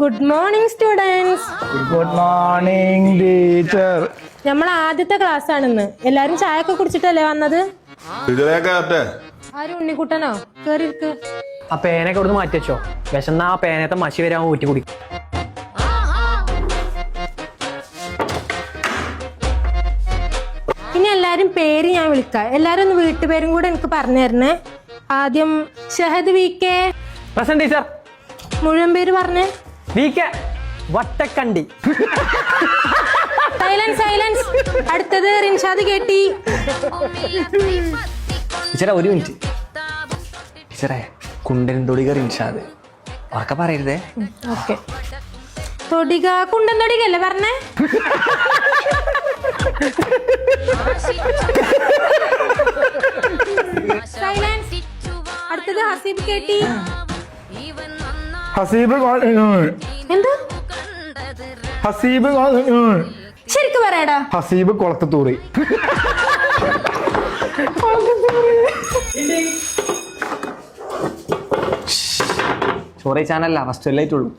Good morning students. Good morning teacher. നമ്മൾ ആദ്യത്തെ class ആണെന്ന്. എല്ലാരും ചായ ഒക്കെ കുടിച്ചിട്ടല്ലേ വന്നത്? ആരും ഉണ്ണിക്കുട്ടനോ? കേറിയിരിക്ക്. ആ പേനൊക്കെ ഇവിടുന്ന് മാറ്റി വെച്ചോ. വിശന്നാ ആ പേനത്തെ മഷി വരാൻ ഊറ്റി കുടിക്കും. ഇനി എല്ലാരും പേര് ഞാൻ വിളിക്കാം. എല്ലാരും ഒന്ന് വീട്ടുപേരും കൂടെ എനിക്ക് പറഞ്ഞു തരണേ. ആദ്യം Shahad V K. Present teacher. മുഴുവൻ പേര് പറഞ്ഞേ. V K Vattakandi. Silence silence. അടുത്തത് റിൻഷാദ് കേട്ടി. ടീച്ചറെ ഒരു മിനിറ്റ്. ടീച്ചറെ കുണ്ടൻ തൊടിക റിൻഷാദ് ഉറക്കെ പറയരുതേ. ഓക്കെ. തൊടിക കുണ്ടൻ തൊടികല്ലേ പറഞ്ഞേ? സൈലൻസ്. അടുത്തത് ഹസീബ് കേട്ടി. ഹസീബ് എന്ത്? ഹസീബ് ശരിക്കും പറയടാ. ഹസീബ് കൊളത്തൂറി. ചോറി ചാനല്ല ഫസ്റ്റ് എല്ലായിട്ടുള്ളൂ.